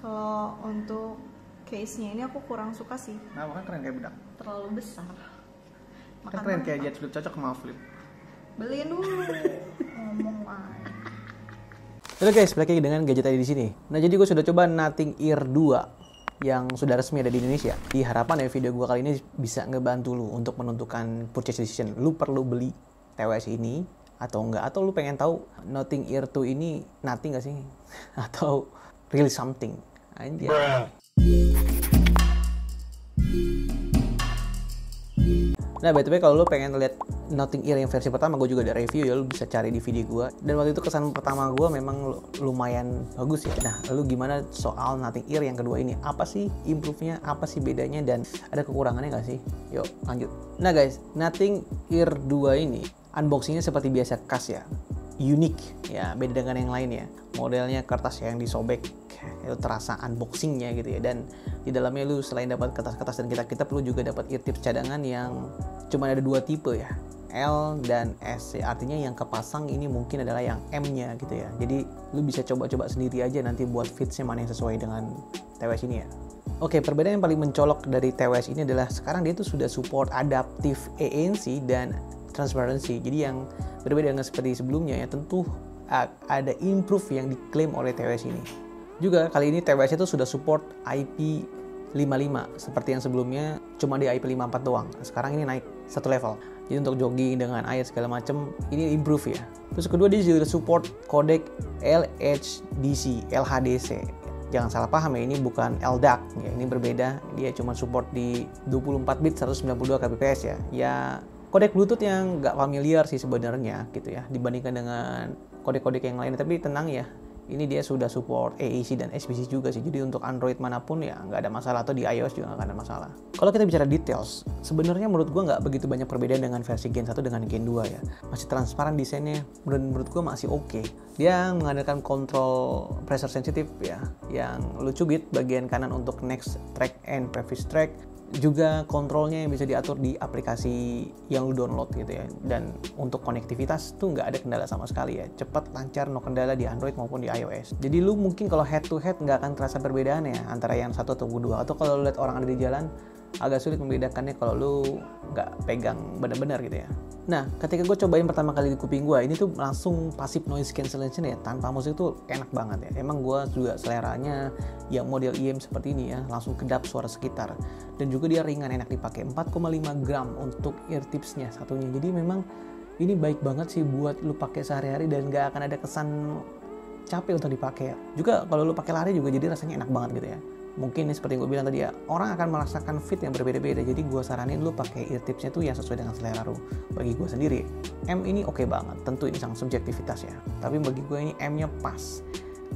Kalau untuk case-nya ini aku kurang suka sih. Nah, kan keren kayak bedak. Terlalu besar. Kan keren kayak Jet Flip, cocok sama Flip. Beliin dulu. Ngomong lah. Halo guys, balik lagi dengan gadget tadi di sini. Nah, jadi gue sudah coba Nothing Ear 2 yang sudah resmi ada di Indonesia. Di harapan ya video gue kali ini bisa ngebantu lu untuk menentukan purchase decision. Lu perlu beli TWS ini atau enggak, atau lu pengen tahu Nothing Ear 2 ini nothing gak sih? Atau really something? Anjir. Nah, by the way, kalau lu pengen lihat Nothing Ear yang versi pertama, gue juga ada review ya, lu bisa cari di video gue. Dan waktu itu kesan pertama gue memang lumayan bagus ya. Nah, lalu gimana soal Nothing Ear yang kedua ini? Apa sih improve-nya? Apa sih bedanya? Dan ada kekurangannya nggak sih? Yuk, lanjut. Nah guys, Nothing Ear 2 ini unboxingnya seperti biasa khas ya. Unik ya, beda dengan yang lain ya. Modelnya kertas yang disobek, itu terasa unboxingnya gitu ya. Dan di dalamnya lu selain dapat kertas-kertas dan kitab-kitab, lu juga dapat ear tips cadangan yang cuma ada dua tipe ya, L dan S ya. Artinya yang kepasang ini mungkin adalah yang M-nya gitu ya. Jadi lu bisa coba-coba sendiri aja nanti buat fitsnya mana yang sesuai dengan TWS ini ya. Oke, perbedaan yang paling mencolok dari TWS ini adalah sekarang dia tuh sudah support adaptive ANC dan transparency. Jadi yang berbeda dengan seperti sebelumnya ya, tentu ada improve yang diklaim oleh TWS ini. Juga kali ini TWS itu sudah support IP55 seperti yang sebelumnya cuma di IP54 doang. Sekarang ini naik satu level. Jadi untuk jogging dengan air segala macam ini improve ya. Terus kedua, dia juga support codec LHDC. Jangan salah paham ya, ini bukan LDAC ya, ini berbeda. Dia cuma support di 24 bit 192 kbps ya. Ya kodek Bluetooth yang nggak familiar sih sebenarnya gitu ya dibandingkan dengan kodek-kodek yang lain. Tapi tenang ya, ini dia sudah support AAC dan SBC juga sih. Jadi untuk Android manapun ya nggak ada masalah, atau di iOS juga nggak ada masalah. Kalau kita bicara details, sebenarnya menurut gua nggak begitu banyak perbedaan dengan versi Gen 1 dengan Gen 2 ya. Masih transparan desainnya, menurut gua masih oke. Dia mengandalkan kontrol pressure sensitive ya, yang lu cubit bagian kanan untuk next track and previous track. Juga kontrolnya yang bisa diatur di aplikasi yang lu download gitu ya. Dan untuk konektivitas tuh nggak ada kendala sama sekali ya, cepat, lancar, no kendala di Android maupun di iOS. Jadi lu mungkin kalau head to head nggak akan terasa perbedaan ya antara yang satu atau kedua. Atau kalau lu lihat orang ada di jalan, agak sulit membedakannya kalau lu nggak pegang benar-benar gitu ya. Nah, ketika gue cobain pertama kali di kuping gue, ini tuh langsung passive noise cancellation ya, tanpa musik tuh enak banget ya. Emang gue juga seleranya yang model IM seperti ini ya, langsung kedap suara sekitar. Dan juga dia ringan, enak dipakai, 4,5 gram untuk ear tipsnya satunya. Jadi memang ini baik banget sih buat lu pakai sehari-hari dan nggak akan ada kesan capek untuk dipakai. Juga kalau lu pakai lari juga jadi rasanya enak banget gitu ya. Mungkin seperti yang gue bilang tadi ya, orang akan merasakan fit yang berbeda-beda. Jadi gue saranin lu pakai ear tipsnya tuh yang sesuai dengan selera lu. Bagi gue sendiri, M ini oke banget. Tentu ini sangat subjektivitas ya. Tapi bagi gue ini M-nya pas.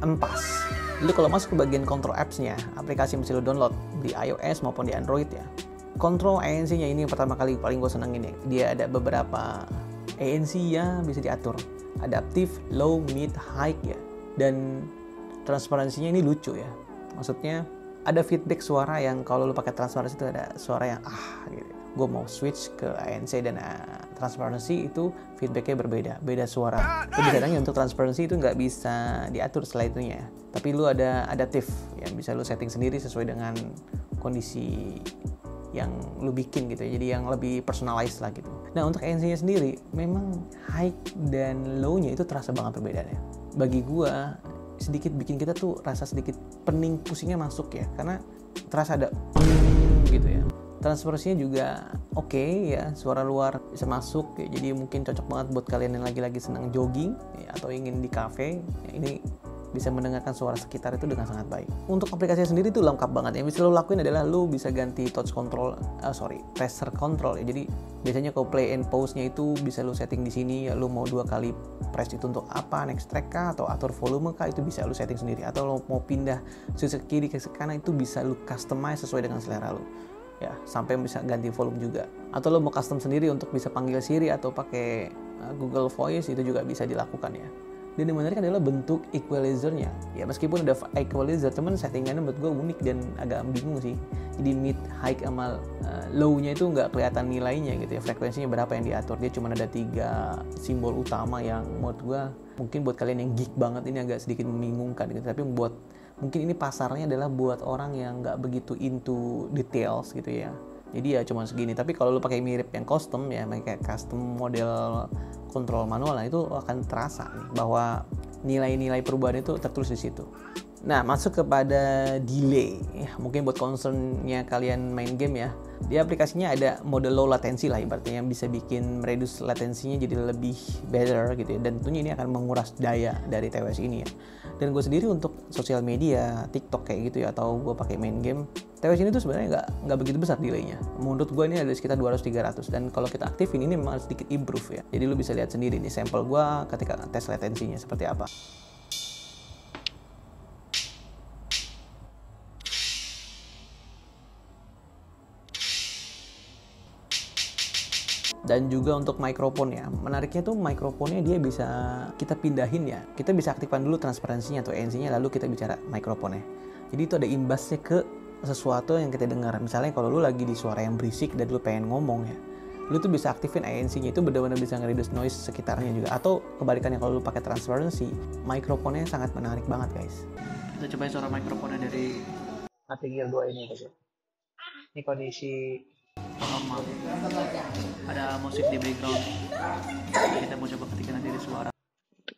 Empas. Lu kalau masuk ke bagian control apps-nya, aplikasi yang bisa lu download di iOS maupun di Android ya. Control ANC-nya ini yang pertama kali paling gue senengin ya. Dia ada beberapa ANC ya bisa diatur. Adaptive, low, mid, high ya. Dan transparansinya ini lucu ya. Maksudnya ada feedback suara yang kalau lu pakai transparansi itu ada suara yang gitu. Gue mau switch ke ANC dan transparansi itu feedbacknya berbeda, beda suara. Tapi kadang untuk transparansi itu nggak bisa diatur setelah itunya. Tapi lu ada adaptif yang bisa lu setting sendiri sesuai dengan kondisi yang lu bikin gitu ya. Jadi yang lebih personalized lah gitu. Nah untuk ANC-nya sendiri memang high dan low-nya itu terasa banget perbedaannya. Bagi gue sedikit bikin kita tuh rasa sedikit pening pusingnya masuk ya, karena terasa ada gitu ya. Transparansinya juga oke ya, suara luar bisa masuk ya, jadi mungkin cocok banget buat kalian yang lagi-lagi senang jogging ya, atau ingin di cafe ya, ini bisa mendengarkan suara sekitar itu dengan sangat baik. Untuk aplikasinya sendiri tuh lengkap banget. Yang bisa lo lakuin adalah lo bisa ganti touch control, pressure control ya. Jadi biasanya kalau play and pause-nya itu bisa lo setting di sini ya. Lo mau 2 kali press itu untuk apa, next track kah, atau atur volume kah, itu bisa lo setting sendiri. Atau lo mau pindah switch ke kiri ke kanan, itu bisa lo customize sesuai dengan selera lo. Ya, sampai bisa ganti volume juga. Atau lo mau custom sendiri untuk bisa panggil Siri atau pakai Google Voice, itu juga bisa dilakukan ya. Dan yang menarik adalah bentuk equalizer-nya. Ya meskipun ada equalizer, cuman settingannya menurut gue unik dan agak bingung sih. Jadi mid, high sama low-nya itu nggak kelihatan nilainya gitu ya. Frekuensinya berapa yang diatur. Dia cuma ada 3 simbol utama yang menurut gue mungkin buat kalian yang geek banget ini agak sedikit membingungkan gitu. Tapi buat mungkin ini pasarnya adalah buat orang yang nggak begitu into details gitu ya. Jadi ya cuma segini. Tapi kalau lu pakai mirip yang custom ya, kayak custom model kontrol manual, nah itu akan terasa nih, bahwa nilai-nilai perubahan itu tertulis di situ. Nah, masuk kepada delay. Ya, mungkin buat concernnya kalian main game ya. Di aplikasinya ada mode low latency lah ibaratnya, yang bisa bikin reduce latensinya jadi lebih better gitu ya. Dan tentunya ini akan menguras daya dari TWS ini ya. Dan gue sendiri untuk sosial media, TikTok kayak gitu ya, atau gue pakai main game, TWS ini tuh sebenarnya nggak begitu besar delaynya. Menurut gue ini ada sekitar 200-300, dan kalau kita aktifin ini memang sedikit improve ya. Jadi lu bisa lihat sendiri nih sampel gue ketika tes latensinya seperti apa. Dan juga untuk mikrofon ya, menariknya tuh mikrofonnya dia bisa kita pindahin ya, kita bisa aktifkan dulu transparansinya atau ANC-nya, lalu kita bicara mikrofonnya. Jadi itu ada imbasnya ke sesuatu yang kita dengar. Misalnya kalau lu lagi di suara yang berisik dan lu pengen ngomong ya, lu tuh bisa aktifin ANC-nya, itu benar-benar bisa nge-reduce noise sekitarnya juga. Atau kebalikannya, kalau lu pakai transparansi, mikrofonnya sangat menarik banget guys. Kita cobain suara mikrofonnya dari Nothing Ear 2 ini guys. Ini kondisi normal, ada musik di background. Kita mau coba ketikkan dari suara.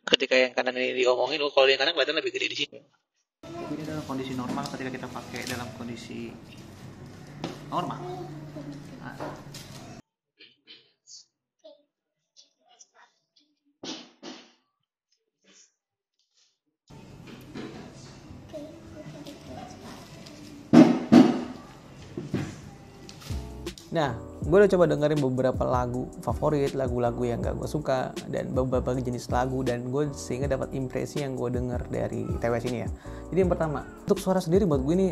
Ketika yang kanan ini diomongin, kalau yang kanan kelihatan lebih gede di sini. Ini adalah kondisi normal ketika kita pakai dalam kondisi normal. Nah. Nah, gue udah coba dengerin beberapa lagu favorit, lagu-lagu yang gak gue suka, dan beberapa jenis lagu, dan gue sehingga dapat impresi yang gue denger dari TWS ini ya. Jadi yang pertama, untuk suara sendiri buat gue ini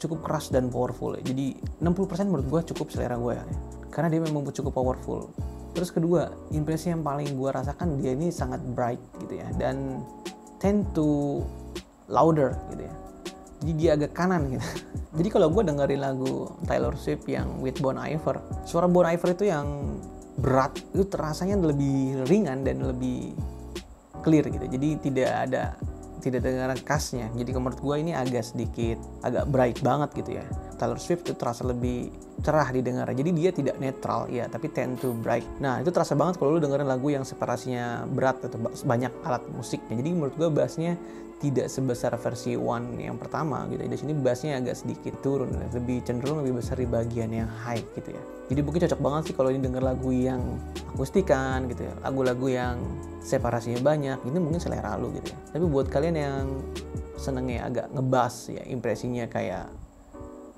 cukup keras dan powerful ya. Jadi 60% menurut gue cukup selera gue ya, karena dia memang cukup powerful. Terus kedua, impresi yang paling gue rasakan, dia ini sangat bright gitu ya, dan tend to louder gitu ya. Jadi dia agak kanan gitu. Jadi kalau gue dengerin lagu Taylor Swift yang With Bon Iver, suara Bon Iver itu yang berat, itu terasanya lebih ringan dan lebih clear gitu. Jadi tidak dengar khasnya. Jadi menurut gue ini agak bright banget gitu ya. Taylor Swift itu terasa lebih cerah didengar. Jadi dia tidak netral ya, tapi tend to bright. Nah, itu terasa banget kalau lu dengerin lagu yang separasinya berat atau banyak alat musiknya. Jadi menurut gue bassnya tidak sebesar versi One yang pertama gitu. Di sini bassnya agak sedikit turun, lebih cenderung lebih besar di bagian yang high gitu ya. Jadi mungkin cocok banget sih kalau ini denger lagu yang akustikan gitu ya, lagu-lagu yang separasinya banyak, ini mungkin selera lu gitu ya. Tapi buat kalian yang senengnya agak ngebass ya, impresinya kayak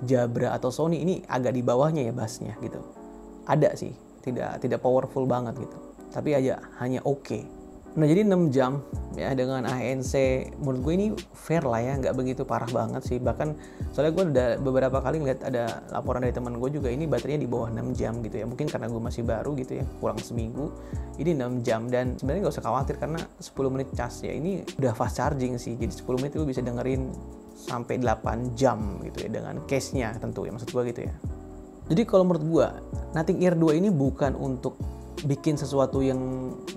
Jabra atau Sony, ini agak di bawahnya ya bassnya gitu. Ada sih, tidak powerful banget gitu, tapi aja hanya oke. Nah, jadi 6 jam ya dengan ANC, menurut gue ini fair lah ya, nggak begitu parah banget sih. Bahkan soalnya gue udah beberapa kali ngeliat ada laporan dari teman gue juga, ini baterainya di bawah 6 jam gitu ya. Mungkin karena gue masih baru gitu ya, kurang seminggu, ini 6 jam. Dan sebenarnya nggak usah khawatir karena 10 menit cas ya, ini udah fast charging sih. Jadi 10 menit itu bisa dengerin sampai 8 jam gitu ya, dengan case-nya tentu ya, maksud gue gitu ya. Jadi kalau menurut gue, Nothing Ear 2 ini bukan untuk bikin sesuatu yang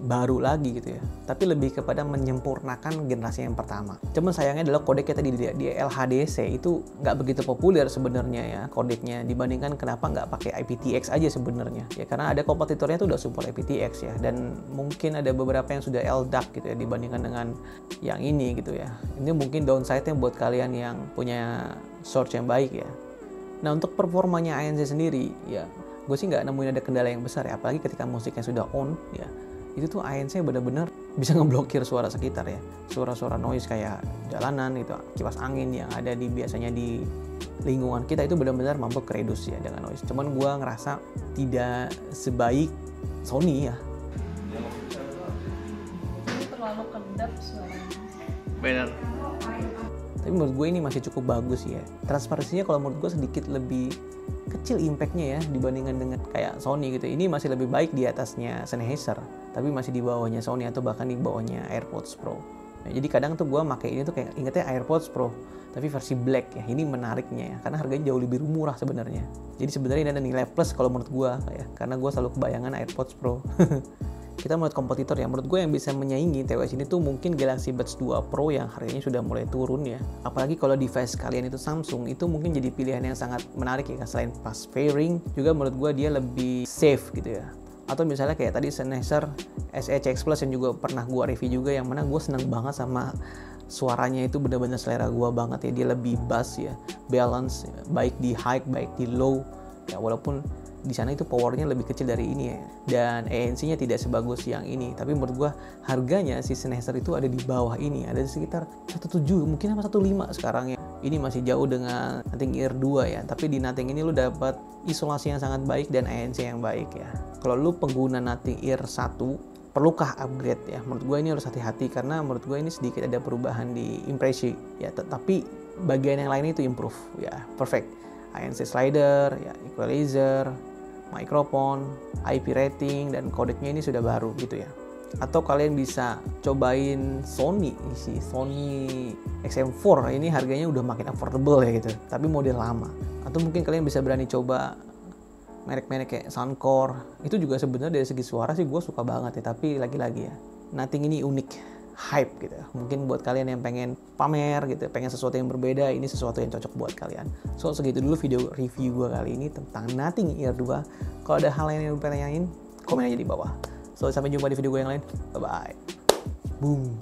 baru lagi gitu ya, tapi lebih kepada menyempurnakan generasi yang pertama. Cuman sayangnya adalah kodeknya tadi di LHDC itu nggak begitu populer sebenarnya ya kodeknya, dibandingkan kenapa nggak pakai IPTX aja sebenarnya ya, karena ada kompetitornya tuh udah support IPTX ya, dan mungkin ada beberapa yang sudah LDAC gitu ya dibandingkan dengan yang ini gitu ya. Ini mungkin downside-nya buat kalian yang punya source yang baik ya. Nah, untuk performanya ANC sendiri ya, gue sih nggak nemuin ada kendala yang besar ya, apalagi ketika musiknya sudah on ya, itu tuh ANC benar-benar bisa ngeblokir suara sekitar ya, suara-suara noise kayak jalanan itu, kipas angin yang ada biasanya di lingkungan kita, itu benar-benar mampu keredus ya dengan noise. Cuman gue ngerasa tidak sebaik Sony ya. Ini terlalu kedap suaranya. Benar. Tapi menurut gue ini masih cukup bagus ya. Transparansinya kalau menurut gue sedikit lebih kecil impactnya ya dibandingkan dengan kayak Sony gitu. Ini masih lebih baik di atasnya Sennheiser, tapi masih di bawahnya Sony atau bahkan di bawahnya AirPods Pro. Nah, jadi kadang tuh gue pakai ini tuh kayak ingetnya AirPods Pro, tapi versi black ya. Ini menariknya ya, karena harganya jauh lebih murah sebenarnya. Jadi sebenarnya ini ada nilai plus kalau menurut gue ya, karena gue selalu kebayangan AirPods Pro. kita melihat kompetitor ya, menurut gue yang bisa menyaingi TWS ini tuh mungkin Galaxy Buds 2 Pro yang harganya sudah mulai turun ya. Apalagi kalau device kalian itu Samsung, itu mungkin jadi pilihan yang sangat menarik ya. Selain fast pairing, juga menurut gue dia lebih safe gitu ya. Atau misalnya kayak tadi Sennheiser SE-CX Plus yang juga pernah gue review juga, yang mana gue seneng banget sama suaranya, itu bener-bener selera gue banget ya. Dia lebih bass ya, balance ya, baik di high baik di low ya, walaupun di sana itu powernya lebih kecil dari ini ya, dan ANC-nya tidak sebagus yang ini. Tapi menurut gua harganya si Sennheiser itu ada di bawah ini, ada di sekitar 17 mungkin apa 15 sekarang ya. Ini masih jauh dengan Nothing Ear 2 ya, tapi di Nothing ini lu dapat isolasi yang sangat baik dan ANC yang baik ya. Kalau lu pengguna Nothing Ear 1, perlukah upgrade ya? Menurut gue ini harus hati-hati, karena menurut gue ini sedikit ada perubahan di impresi ya, tetapi bagian yang lainnya itu improve ya, perfect. ANC slider, ya, equalizer, mikrofon, IP rating, dan kodeknya ini sudah baru gitu ya. Atau kalian bisa cobain Sony XM4, ini harganya udah makin affordable ya gitu, tapi model lama. Atau mungkin kalian bisa berani coba merek-merek kayak Soundcore, itu juga sebenarnya dari segi suara sih gue suka banget ya, tapi lagi-lagi ya, Nothing ini unik, hype gitu. Mungkin buat kalian yang pengen pamer gitu, pengen sesuatu yang berbeda, ini sesuatu yang cocok buat kalian. So segitu dulu video review gue kali ini tentang Nothing Ear 2. Kalau ada hal lain yang pengen tanyain, komen aja di bawah. So sampai jumpa di video gue yang lain. Bye bye. Boom.